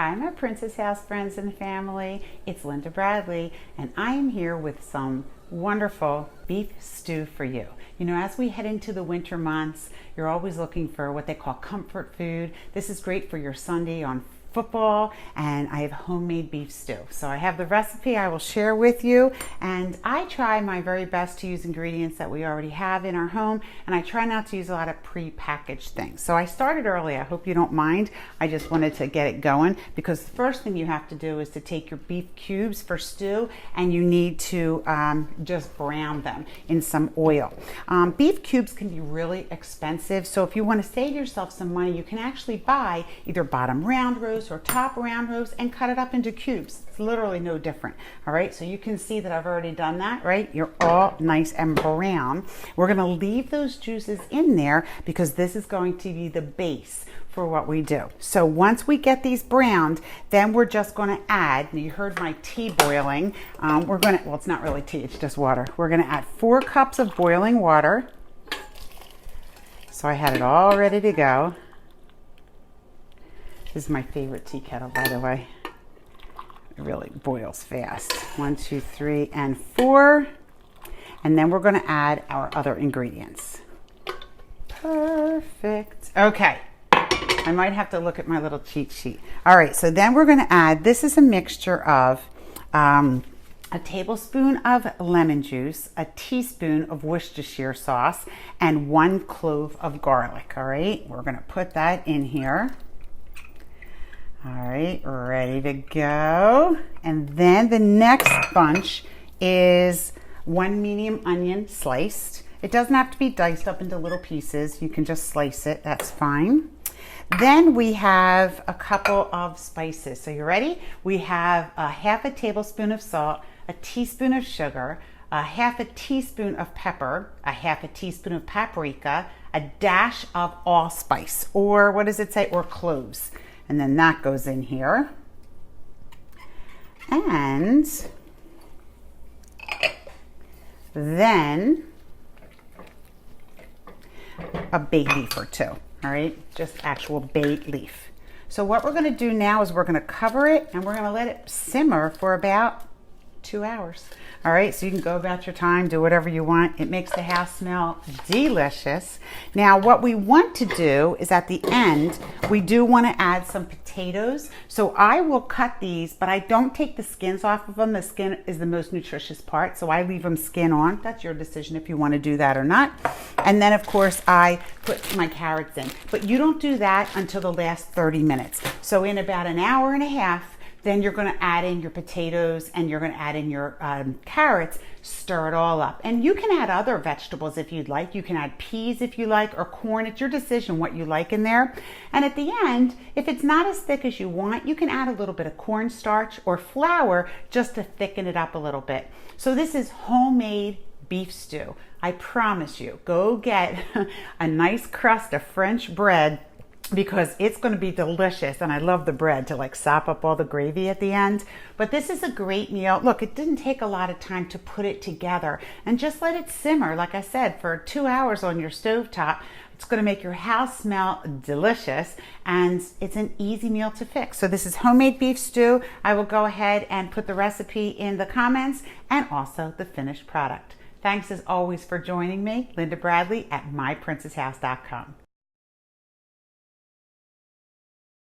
Hi, my Princess House friends and family. It's Lindabradley, and I am here with some wonderful beef stew for you. You know, as we head into the winter months, you're always looking for what they call comfort food. This is great for your Sunday on football, and I have homemade beef stew. So I have the recipe I will share with you, and I try my very best to use ingredients that we already have in our home, and I try not to use a lot of pre-packaged things. So I started early. I hope you don't mind. I just wanted to get it going because the first thing you have to do is to take your beef cubes for stew, and you need to just brown them in some oil. Beef cubes can be really expensive, so if you want to save yourself some money, you can actually buy either bottom round roast or top round roast and cut it up into cubes. It's literally no different. All right, so you can see that I've already done that, right? You're all nice and brown. We're going to leave those juices in there because this is going to be the base for what we do. So once we get these browned, then we're just going to add, you heard my tea boiling, we're going to, well, it's not really tea, it's just water. We're going to add 4 cups of boiling water. So I had it all ready to go. This is my favorite tea kettle, by the way. It really boils fast. 1, 2, 3, and 4. And then we're going to add our other ingredients. Perfect. Okay. I might have to look at my little cheat sheet. All right, so then we're going to add, this is a mixture of a tablespoon of lemon juice, a teaspoon of Worcestershire sauce, and 1 clove of garlic. All right, we're going to put that in here. All right, ready to go. And then the next bunch is 1 medium onion sliced. It doesn't have to be diced up into little pieces. You can just slice it, that's fine. Then we have a couple of spices. So you ready? We have a half a tablespoon of salt, a teaspoon of sugar, a half a teaspoon of pepper, a half a teaspoon of paprika, a dash of allspice, or what does it say? Or cloves. And then that goes in here. And then a bay leaf or 2. All right, just actual bay leaf. So what we're going to do now is we're going to cover it and we're going to let it simmer for about 2 hours. All right, so you can go about your time, do whatever you want. It makes the house smell delicious. Now, what we want to do is at the end, we do want to add some potatoes. So I will cut these, but I don't take the skins off of them. The skin is the most nutritious part, so I leave them skin on. That's your decision if you want to do that or not. And then, of course, I put my carrots in. But you don't do that until the last 30 minutes. So in about an hour and a half, then you're going to add in your potatoes and you're going to add in your carrots, stir it all up. And you can add other vegetables if you'd like. You can add peas if you like, or corn. It's your decision what you like in there. And at the end, if it's not as thick as you want, you can add a little bit of cornstarch or flour just to thicken it up a little bit. So this is homemade beef stew. I promise you, go get a nice crust of French bread, because it's going to be delicious, and I love the bread to like sop up all the gravy at the end. But this is a great meal. Look, it didn't take a lot of time to put it together, and just let it simmer, like I said, for 2 hours on your stovetop. It's going to make your house smell delicious, and it's an easy meal to fix. So this is homemade beef stew. I will go ahead and put the recipe in the comments and also the finished product. Thanks as always for joining me, Lindabradley at myprincesshouse.com.